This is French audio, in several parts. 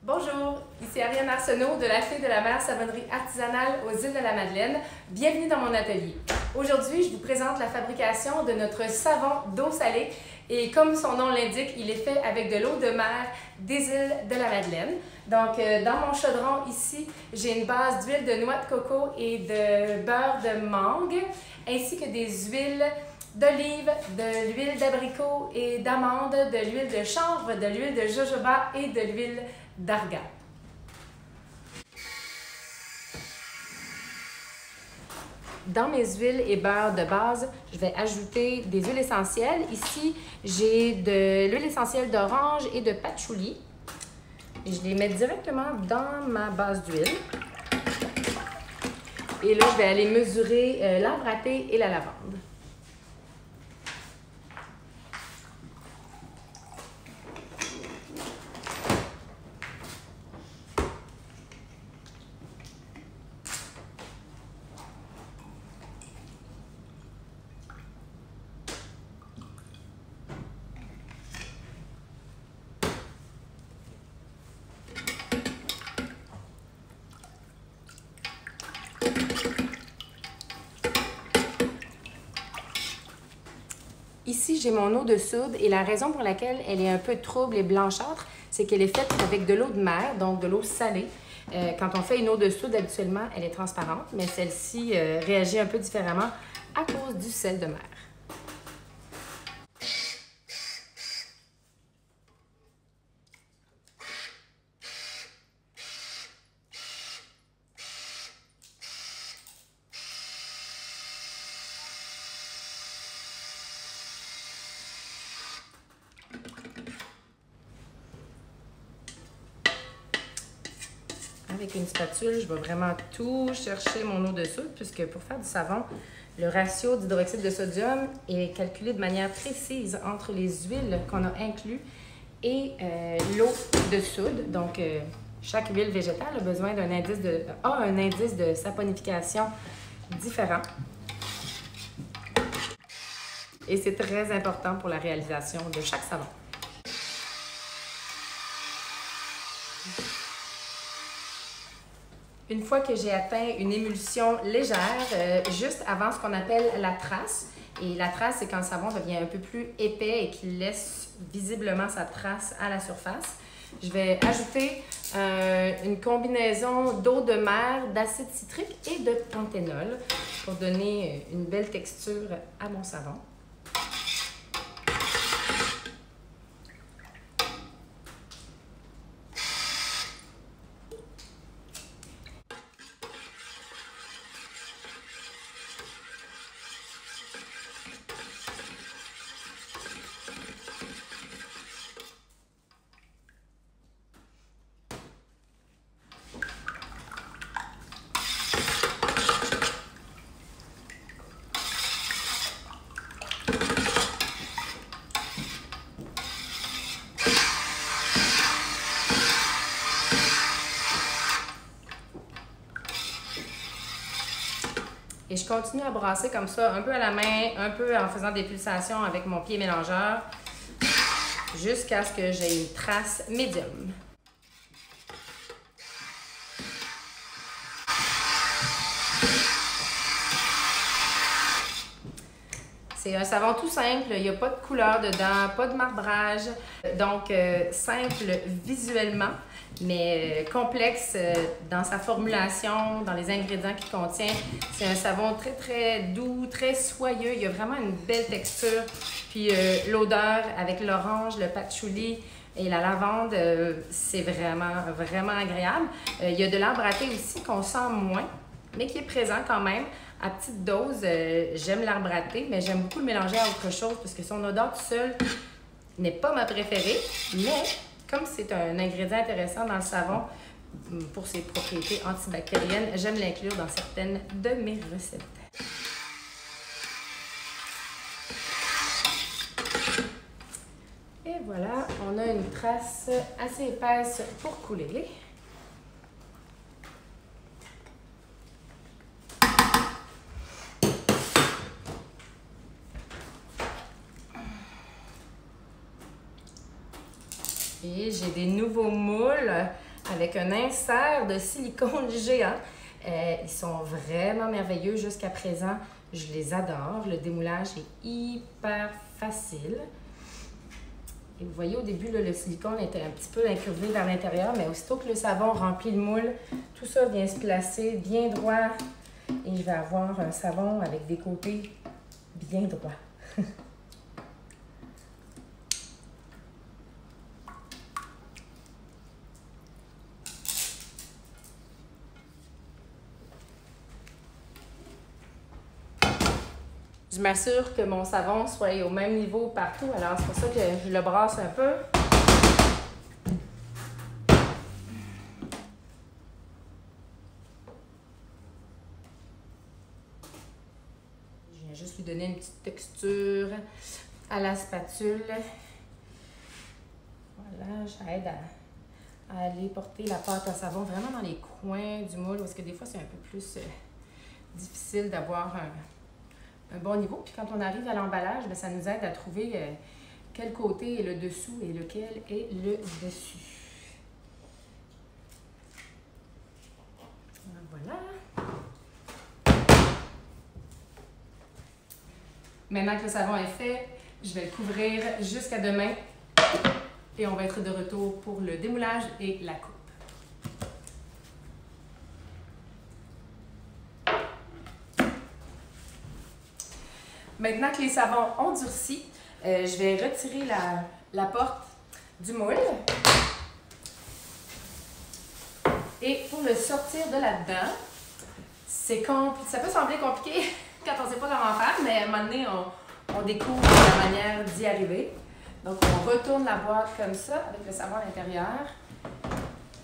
Bonjour, ici Ariane Arsenault de la Fée de la Mer Savonnerie Artisanale aux îles de la Madeleine. Bienvenue dans mon atelier. Aujourd'hui, je vous présente la fabrication de notre savon d'eau salée et comme son nom l'indique, il est fait avec de l'eau de mer des îles de la Madeleine. Donc, dans mon chaudron ici, j'ai une base d'huile de noix de coco et de beurre de mangue, ainsi que des huiles d'olive, de l'huile d'abricot et d'amande, de l'huile de chanvre, de l'huile de jojoba et de l'huile d'argan. Dans mes huiles et beurres de base, je vais ajouter des huiles essentielles. Ici, j'ai de l'huile essentielle d'orange et de patchouli. Je les mets directement dans ma base d'huile. Et là, je vais aller mesurer l'arbre à thé et la lavande. Ici, j'ai mon eau de soude et la raison pour laquelle elle est un peu trouble et blanchâtre, c'est qu'elle est faite avec de l'eau de mer, donc de l'eau salée. Quand on fait une eau de soude, habituellement, elle est transparente, mais celle-ci réagit un peu différemment à cause du sel de mer. Avec une spatule, je vais vraiment tout chercher mon eau de soude puisque pour faire du savon, le ratio d'hydroxyde de sodium est calculé de manière précise entre les huiles qu'on a inclus et l'eau de soude. Donc, chaque huile végétale a besoin d'un indice de saponification différent. Et c'est très important pour la réalisation de chaque savon. Une fois que j'ai atteint une émulsion légère, juste avant ce qu'on appelle la trace, et la trace, c'est quand le savon devient un peu plus épais et qu'il laisse visiblement sa trace à la surface, je vais ajouter une combinaison d'eau de mer, d'acide citrique et de panthénol pour donner une belle texture à mon savon. Et je continue à brasser comme ça, un peu à la main, un peu en faisant des pulsations avec mon pied mélangeur, jusqu'à ce que j'ai une trace médium. C'est un savon tout simple, il n'y a pas de couleur dedans, pas de marbrage, donc simple visuellement, mais complexe dans sa formulation, dans les ingrédients qu'il contient. C'est un savon très très doux, très soyeux, il y a vraiment une belle texture, puis l'odeur avec l'orange, le patchouli et la lavande, c'est vraiment agréable. Il y a de l'arbre à thé aussi qu'on sent moins, mais qui est présent quand même. À petite dose, j'aime l'arbre à thé, mais j'aime beaucoup le mélanger à autre chose parce que son odeur tout seul n'est pas ma préférée. Mais comme c'est un ingrédient intéressant dans le savon pour ses propriétés antibactériennes, j'aime l'inclure dans certaines de mes recettes. Et voilà, on a une trace assez épaisse pour couler. Et j'ai des nouveaux moules avec un insert de silicone géant. Ils sont vraiment merveilleux jusqu'à présent. Je les adore. Le démoulage est hyper facile. Et vous voyez, au début, là, le silicone était un petit peu incurvé vers l'intérieur, mais aussitôt que le savon remplit le moule, tout ça vient se placer bien droit et je vais avoir un savon avec des côtés bien droits. Je m'assure que mon savon soit au même niveau partout, alors c'est pour ça que je le brasse un peu. Je viens juste lui donner une petite texture à la spatule. Voilà, j'aide à aller porter la pâte à savon vraiment dans les coins du moule, parce que des fois c'est un peu plus difficile d'avoir un bon niveau. Puis quand on arrive à l'emballage, ça nous aide à trouver quel côté est le dessous et lequel est le dessus. Voilà. Maintenant que le savon est fait, je vais le couvrir jusqu'à demain et on va être de retour pour le démoulage et la coupe. Maintenant que les savons ont durci, je vais retirer la porte du moule. Et pour le sortir de là-dedans, ça peut sembler compliqué quand on ne sait pas comment faire, mais à un moment donné, on découvre la manière d'y arriver. Donc, on retourne la boîte comme ça, avec le savon à l'intérieur.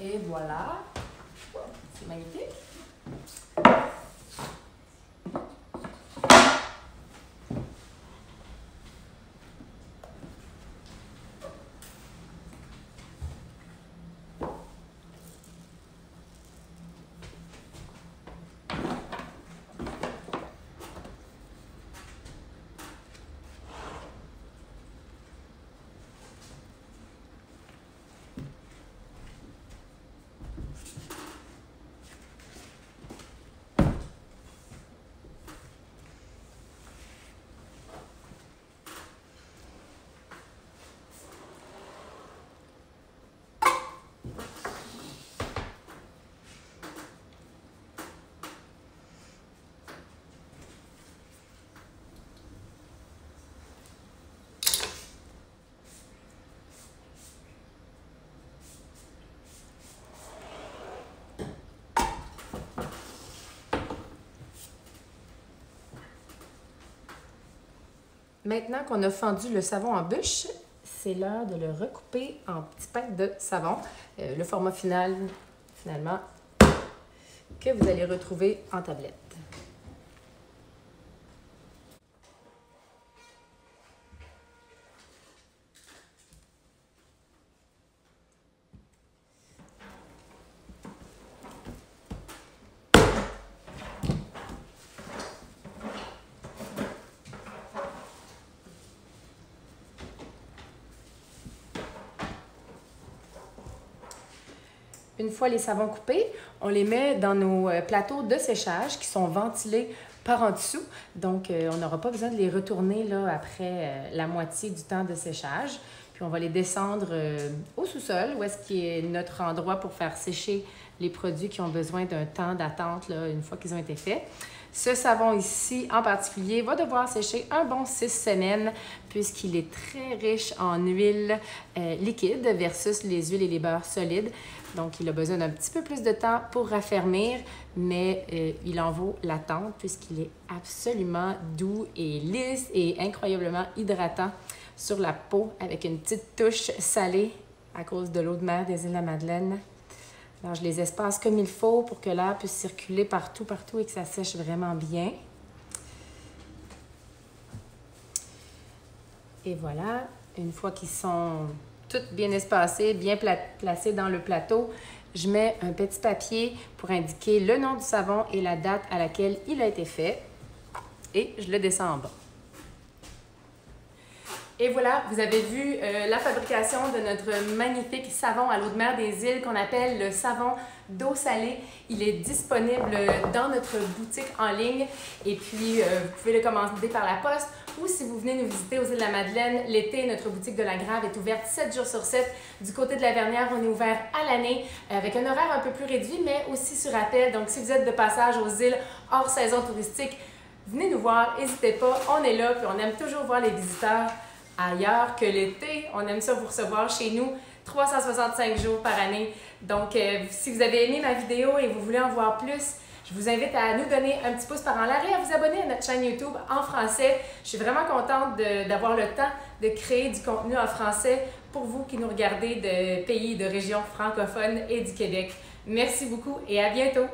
Et voilà. C'est magnifique. Maintenant qu'on a fendu le savon en bûche, c'est l'heure de le recouper en petits pains de savon. Le format final, finalement, que vous allez retrouver en tablette. Une fois les savons coupés, on les met dans nos plateaux de séchage qui sont ventilés par en dessous. Donc, on n'aura pas besoin de les retourner là, après la moitié du temps de séchage. Puis, on va les descendre au sous-sol, où est-ce qui est notre endroit pour faire sécher les produits qui ont besoin d'un temps d'attente une fois qu'ils ont été faits. Ce savon ici, en particulier, va devoir sécher un bon 6 semaines puisqu'il est très riche en huile liquide versus les huiles et les beurres solides. Donc, il a besoin d'un petit peu plus de temps pour raffermir, mais il en vaut l'attente puisqu'il est absolument doux et lisse et incroyablement hydratant sur la peau avec une petite touche salée à cause de l'eau de mer des îles de la Madeleine. Alors, je les espace comme il faut pour que l'air puisse circuler partout et que ça sèche vraiment bien. Et voilà, une fois qu'ils sont tous bien espacés, bien placés dans le plateau, je mets un petit papier pour indiquer le nom du savon et la date à laquelle il a été fait. Et je le descends en bas. Et voilà, vous avez vu la fabrication de notre magnifique savon à l'eau de mer des îles qu'on appelle le savon d'eau salée. Il est disponible dans notre boutique en ligne et puis vous pouvez le commander par la poste ou si vous venez nous visiter aux îles de la Madeleine, l'été, notre boutique de la Grave est ouverte 7 jours sur 7. Du côté de la Vernière, on est ouvert à l'année avec un horaire un peu plus réduit mais aussi sur appel. Donc si vous êtes de passage aux îles hors saison touristique, venez nous voir, n'hésitez pas, on est là puis on aime toujours voir les visiteurs ailleurs que l'été. On aime ça vous recevoir chez nous 365 jours par année. Donc, si vous avez aimé ma vidéo et vous voulez en voir plus, je vous invite à nous donner un petit pouce par en l'air et à vous abonner à notre chaîne YouTube en français. Je suis vraiment contente d'avoir le temps de créer du contenu en français pour vous qui nous regardez de pays, de régions francophones et du Québec. Merci beaucoup et à bientôt!